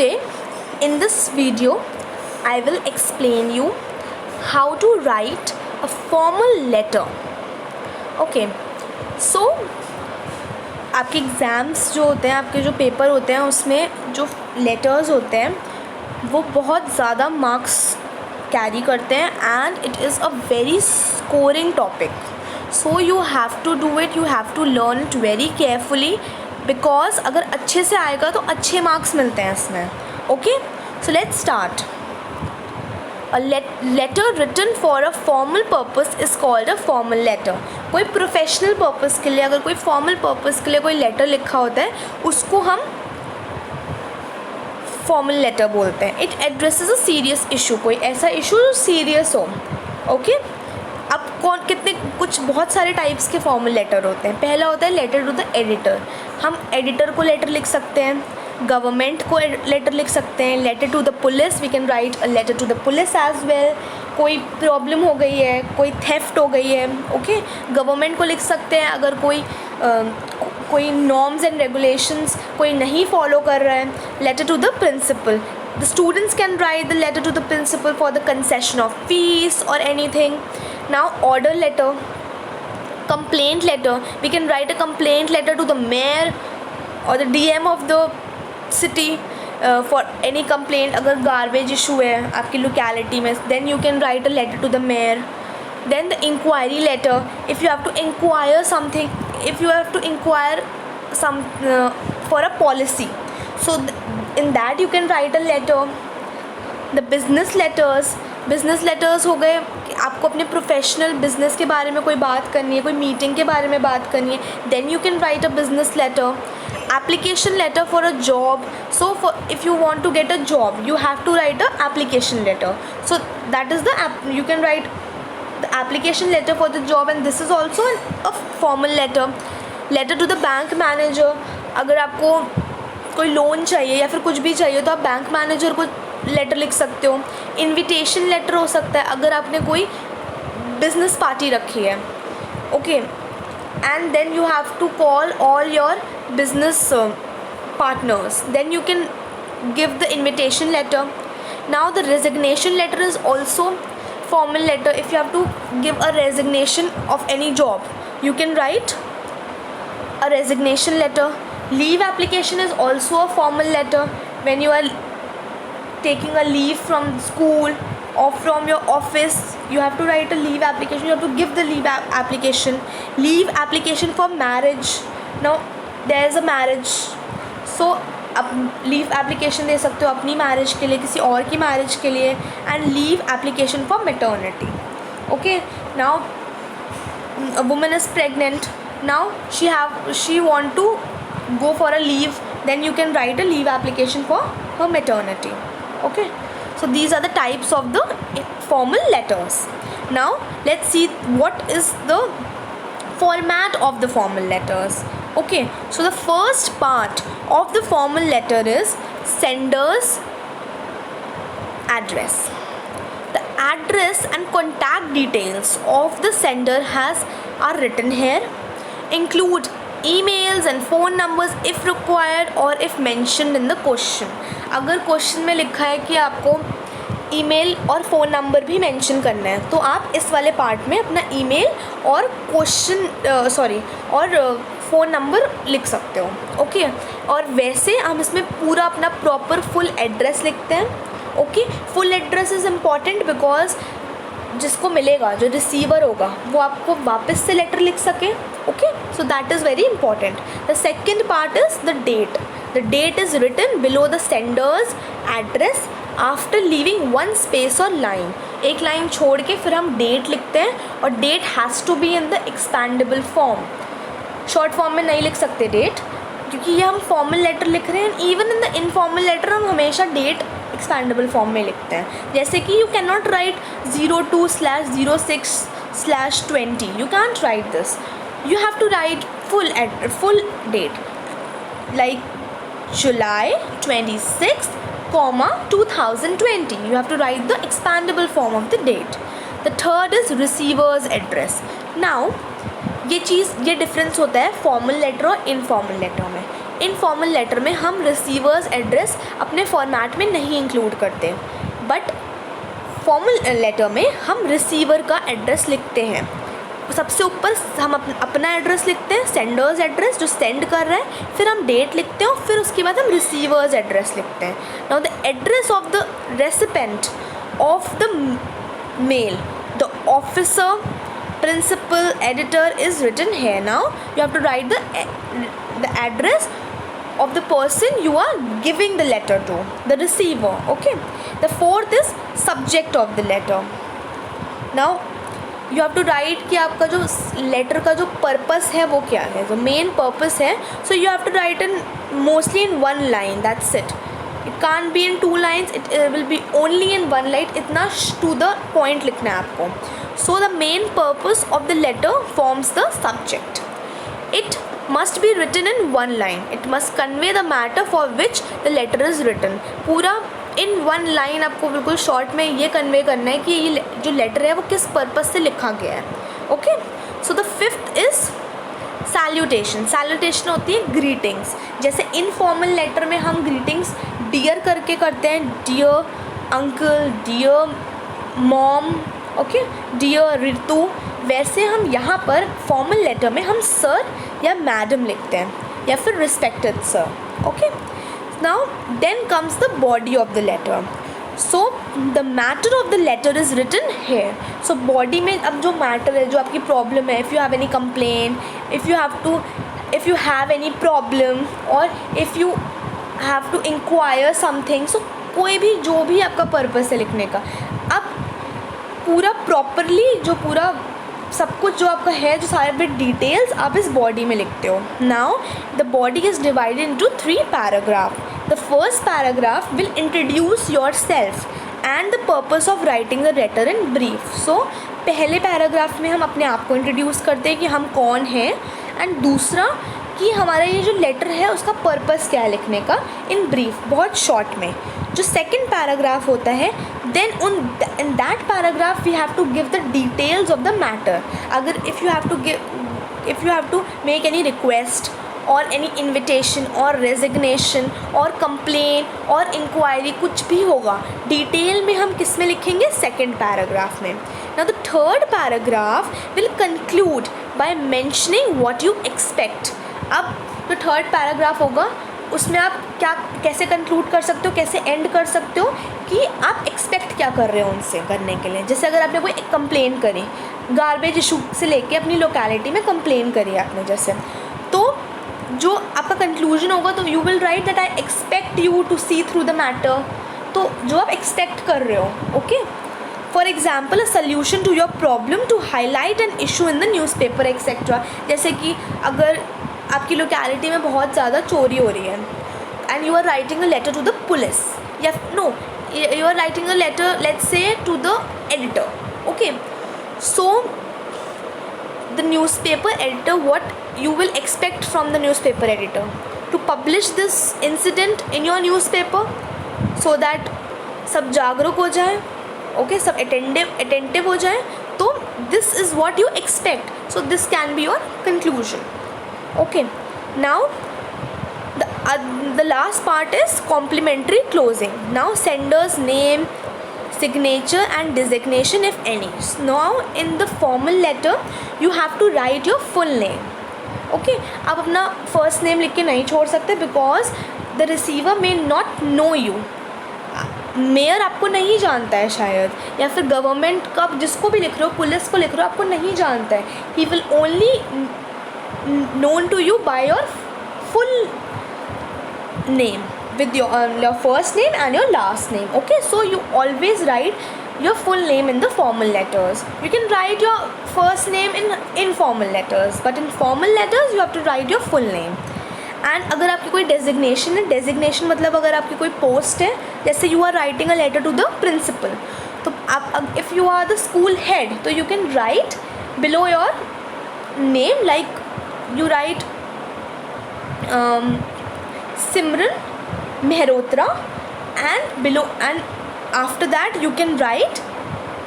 Today in this video I will explain you how to write a formal letter. Okay, so आपके exams जो होते हैं, आपके जो पेपर होते हैं, उसमें जो लेटर्स होते हैं वो बहुत ज़्यादा मार्क्स कैरी करते हैं and it is a very scoring topic. So you have to do it, you have to learn it very carefully because अगर अच्छे से आएगा तो अच्छे मार्क्स मिलते हैं इसमें. Okay, so let's start. A letter written for a formal purpose is called a formal letter. कोई प्रोफेशनल पर्पस के लिए, अगर कोई फॉर्मल पर्पस के लिए कोई लेटर लिखा होता है उसको हम फॉर्मल लेटर बोलते हैं. It addresses a serious issue, कोई ऐसा इशू जो सीरियस हो. ओके, अब कुछ बहुत सारे टाइप्स के फॉर्मल लेटर होते हैं. पहला होता है लेटर टू द एडिटर. हम एडिटर को लेटर लिख सकते हैं, गवर्नमेंट को लेटर लिख सकते हैं. Letter to the police, we can write a letter to the police as well. कोई प्रॉब्लम हो गई है, कोई थेफ्ट हो गई है, ओके, गवर्नमेंट को लिख सकते हैं. अगर कोई नॉर्म्स एंड रेगुलेशंस कोई नहीं फॉलो कर रहा है, letter to the principal. The students can write the letter to the principal for the concession of fees और anything. Now order letter, complaint letter, we can write a complaint letter to the mayor or the DM of the city for any complaint. अगर garbage issue है आपकी locality में, then you can write a letter to the mayor. Then the inquiry letter, if you have to inquire something, if you have to inquire some for a policy, so in that you can write a letter. The business letters हो गए कि आपको अपने professional business के बारे में कोई बात करनी है, कोई मीटिंग के बारे में बात करनी है, then you can write a business letter. Application letter for a job, so if you want to get a job you have to write a application letter. So that is the you can write the application letter for the job and this is also a formal letter. Letter to the bank manager, अगर आपको कोई loan चाहिए या फिर कुछ भी चाहिए तो आप बैंक मैनेजर को लेटर लिख सकते हो. इनविटेशन लेटर हो सकता है अगर आपने कोई बिजनेस पार्टी रखी है. Okay, and then you have to call all your business partners, then you can give the invitation letter. Now the resignation letter is also formal letter. If you have to give a resignation of any job you can write a resignation letter. Leave application is also a formal letter. When you are taking a leave from school or from your office, you have to write a leave application. You have to give the leave application. Leave application for marriage. Now there is a marriage, so आप leave application दे सकते हो अपनी marriage के लिए, किसी और की marriage के लिए. And leave application for maternity. Okay, now a woman is pregnant. Now she want to go for a leave, then you can write a leave application for her maternity. Okay, so these are the types of the formal letters. Now let's see what is the format of the formal letters. Okay, so the first part of the formal letter is sender's address. The address and contact details of the sender are written here. Include emails and phone numbers if required or if mentioned in the question. अगर question में लिखा है कि आपको email और phone number भी mention करना है तो आप इस वाले पार्ट में अपना ईमेल और और फ़ोन नंबर लिख सकते हो. ओके, और वैसे हम इसमें पूरा अपना प्रॉपर फुल एड्रेस लिखते हैं. Okay, full address is important because जिसको मिलेगा, जो रिसीवर होगा, वो आपको वापस से लेटर लिख सके. Okay, so that is very important. The second part is the date. The date is written below the sender's address after leaving one space or line. एक लाइन छोड़ के फिर हम डेट लिखते हैं और date has to be in the expandable form. Short form में नहीं लिख सकते डेट, क्योंकि ये हम फॉर्मल लेटर लिख रहे हैं. Even in the informal letter हम हमेशा डेट एक्सपैंडेबल फॉर्म में लिखते हैं. जैसे कि you can not right 02/06/20. You can't right this. You have to write full date like July 26th, 2020. You have to write the expandable form of the date. The third is receiver's address. Now ये difference होता है formal letter और informal letter में. Informal letter में हम receiver's address अपने format में नहीं इंक्लूड करते, बट फॉर्मल लेटर में हम रिसीवर का एड्रेस लिखते हैं। सबसे ऊपर हम अपना एड्रेस लिखते हैं, सेंडर्स एड्रेस जो सेंड कर रहा है, फिर हम डेट लिखते हैं और फिर उसके बाद हम रिसीवर्स एड्रेस लिखते हैं। Now the address of the recipient of the mail, the officer, principal, editor is written here. Now you have to write the address of the person you are giving the letter to, the receiver. Okay, the fourth is subject of the letter. Now you have to write कि आपका जो letter का जो purpose है वो क्या है, जो मेन पर्पस है. So you have to write in mostly in one line, that's it. It can't be in 2 lines, it will be only in 1 line. इतना to the point लिखना है आपको. So the main purpose of the letter forms the subject. It must be written in 1 line. It must convey the matter for which the letter is written. पूरा in 1 line आपको बिल्कुल short में ये convey करना है कि ये जो लेटर है वो किस पर्पस से लिखा गया है. Okay, so the fifth is salutation. Salutation होती है ग्रीटिंग्स. जैसे इनफॉर्मल लेटर में हम ग्रीटिंग्स डियर करके करते हैं, dear uncle, dear mom, okay, dear Ritu. वैसे हम यहाँ पर फॉर्मल लेटर में हम सर या मैडम लिखते हैं या फिर respected sir. Okay, now then comes the body of the letter. So the matter of the letter is written here. So body में अब जो मैटर है, जो आपकी प्रॉब्लम है, if you have any complain, if you have any problem और if you have to enquire something, so कोई भी जो भी आपका पर्पस है लिखने का, अब पूरा प्रॉपरली जो पूरा सब कुछ जो आपका है, जो सारे बिट डिटेल्स आप इस बॉडी में लिखते हो. Now the body is divided into 3 paragraph. The first paragraph will introduce yourself and the purpose of writing the letter in brief. So पहले पैराग्राफ में हम अपने आप को इंट्रोड्यूस करते हैं कि हम कौन हैं, एंड दूसरा कि हमारा ये जो लेटर है उसका पर्पस क्या है लिखने का, इन ब्रीफ, बहुत शॉर्ट में. जो सेकंड पैराग्राफ होता है, then in that paragraph we have to give the details of the matter. अगर if you have to make any request और एनी इन्विटेशन और रेजिग्नेशन और कंप्लेन और इंक्वायरी, कुछ भी होगा, डिटेल में हम किस में लिखेंगे, सेकंड पैराग्राफ में. Now the third paragraph will conclude by mentioning what you expect. अब जो थर्ड पैराग्राफ होगा उसमें आप कैसे कंक्लूड कर सकते हो, कैसे एंड कर सकते हो कि आप एक्सपेक्ट क्या कर रहे हो उनसे करने के लिए. जैसे अगर आपने कोई कंप्लेन करी, गार्बेज इशू से लेके अपनी लोकेलिटी में कंप्लेन करी आपने, जैसे, तो जो आपका कंक्लूजन होगा, तो you will write that I expect you to see through the matter. तो जो आप एक्सपेक्ट कर रहे हो, okay. For example, a solution to your problem to highlight an issue in the newspaper etcetera. जैसे कि अगर आपकी लोकेलिटी में बहुत ज़्यादा चोरी हो रही है and you are writing a letter to the police, या no, you are writing a letter, let's say, to the editor. Okay, so the newspaper editor, what you will expect from the newspaper editor, to publish this incident in your newspaper so that सब जागरूक हो जाए, okay, सब attentive हो जाए. तो this is what you expect, so this can be your conclusion. Okay, now the last part is complimentary closing. Now sender's name, signature and designation if any. Now in the formal letter you have to write your full name. Okay, आप अपना first name लिख के नहीं छोड़ सकते because the receiver may not know you. Mayor आपको नहीं जानता है शायद, या फिर गवर्नमेंट का जिसको भी लिख रहे हो, पुलिस को लिख रहे हो, आपको नहीं जानता है. He will only known to you by your full name, with your first name and your last name. Okay, so you always write your full name in the formal letters. You can write your first name in informal letters, but in formal letters you have to write your full name. And अगर आपकी कोई designation है, designation मतलब अगर आपकी कोई post है, जैसे you are writing a letter to the principal, तो आप if you are the school head, तो you can write below your name, like you write Simran Mehrotra, and below, and after that you can write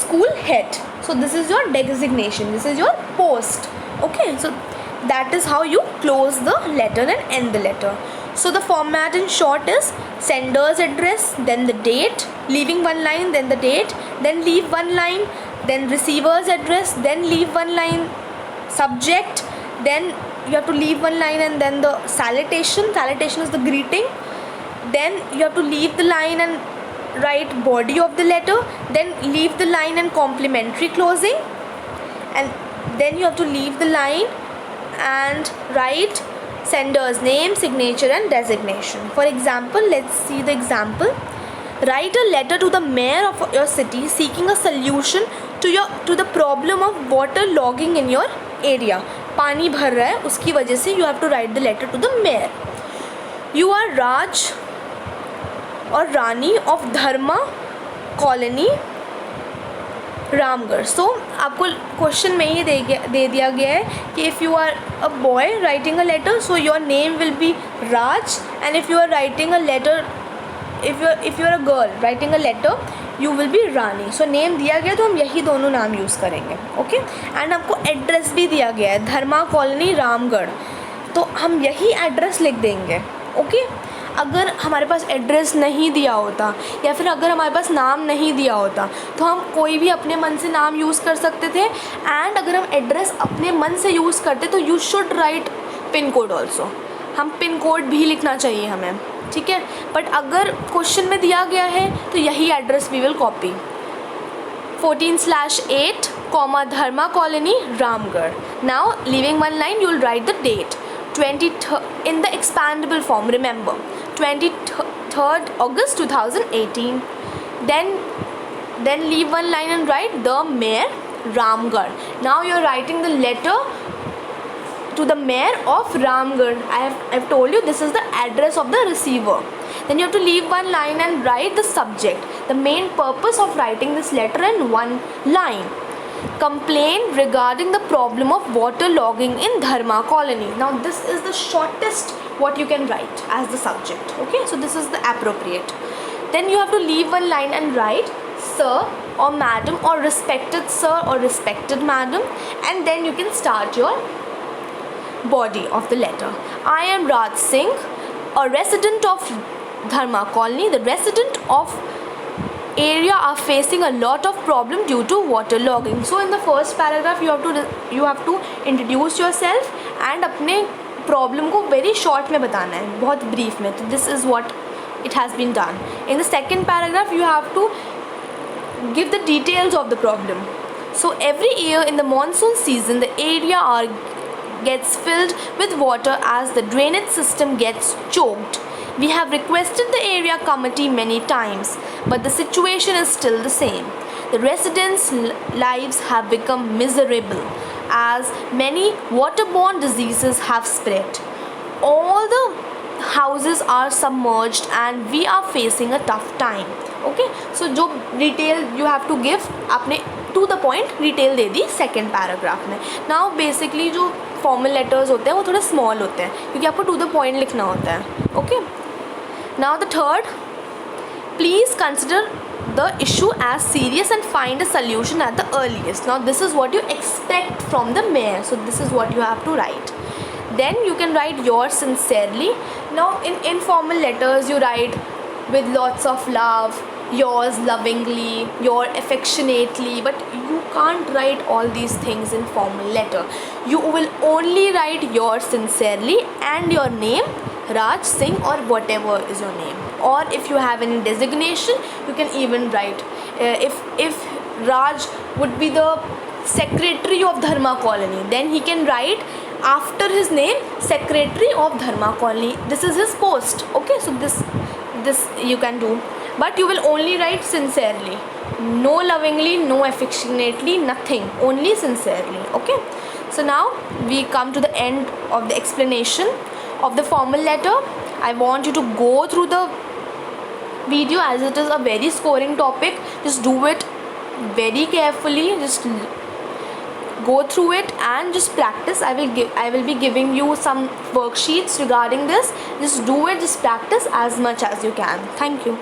school head. So this is your designation, this is your post. Okay, so that is how you close the letter and end the letter. So the format in short is sender's address, then the date, leaving one line, then the date, then leave one line, then receiver's address, then leave one line, subject, then you have to leave one line, and then the salutation. Salutation is the greeting. Then you have to leave the line and write body of the letter, then leave the line and complimentary closing, and then you have to leave the line and write sender's name, signature and designation. For example, let's see the example. Write a letter to the mayor of your city seeking a solution to the problem of water logging in your area. पानी भर रहा है, उसकी वजह से you have to write the letter to the mayor. You are Raj और Rani of Dharma colony Ramgarh. So आपको question में ही दे दिया गया है कि if you are a boy writing a letter, so your name will be Raj, and if you are writing a letter, if you are a girl writing a letter, you will be Rani. So name दिया गया तो हम यही दोनों नाम use करेंगे. Okay. And आपको address भी दिया गया है धर्मा कॉलोनी रामगढ़, तो हम यही एड्रेस लिख देंगे. ओके. अगर हमारे पास एड्रेस नहीं दिया होता या फिर अगर हमारे पास नाम नहीं दिया होता तो हम कोई भी अपने मन से नाम यूज़ कर सकते थे. एंड अगर हम एड्रेस अपने मन से यूज़ करते तो you should write pin code also. हम पिन कोड भी लिखना चाहिए हमें, ठीक है. बट अगर क्वेश्चन में दिया गया है तो यही address we will copy. 14/8, Dharma colony Ramgarh. Now leaving one line you will write the date 23rd in the expandable form, remember 23rd August 2018. Then leave one line and write the mayor Ramgarh. Now you are writing the letter to the mayor of Ramgarh. I've told you this is the address of the receiver. Then you have to leave one line and write the subject, the main purpose of writing this letter in one line. Complain regarding the problem of water logging in Dharma colony. Now this is the shortest what you can write as the subject. Okay, so this is the appropriate. Then you have to leave one line and write sir or madam or respected sir or respected madam, and then you can start your body of the letter. I am Raj Singh, a resident of Dharma colony. The resident of area are facing a lot of problem due to water logging. So in the first paragraph you have to introduce yourself and अपने problem को very short में बताना है, बहुत brief में. तो this is what it has been done. In the second paragraph you have to give the details of the problem. So every year in the monsoon season the area gets filled with water as the drainage system gets choked. We have requested the area committee many times, but the situation is still the same. The residents' lives have become miserable as many waterborne diseases have spread. All the houses are submerged and we are facing a tough time. Okay, so जो detail you have to give, आपने to the point detail they the second paragraph में. Now basically जो formal letters होते हैं वो थोड़े small होते हैं क्योंकि आपको to the point लिखना होता है. Okay. Now the third, please consider the issue as serious and find a solution at the earliest. Now this is what you expect from the mayor, so this is what you have to write. Then you can write yours sincerely. Now in informal letters you write with lots of love, yours lovingly, your affectionately, but you can't write all these things in formal letter. You will only write yours sincerely and your name Raj Singh or whatever is your name. Or if you have any designation you can even write if Raj would be the secretary of Dharma colony, then he can write after his name secretary of Dharma colony. This is his post. Okay, so this you can do, but you will only write sincerely, no lovingly, no affectionately, nothing, only sincerely. Okay, so now we come to the end of the explanation of the formal letter. I want you to go through the video as it is a very scoring topic. Just do it very carefully, just go through it and just practice. I will be giving you some worksheets regarding this. Just do it, just practice as much as you can. Thank you.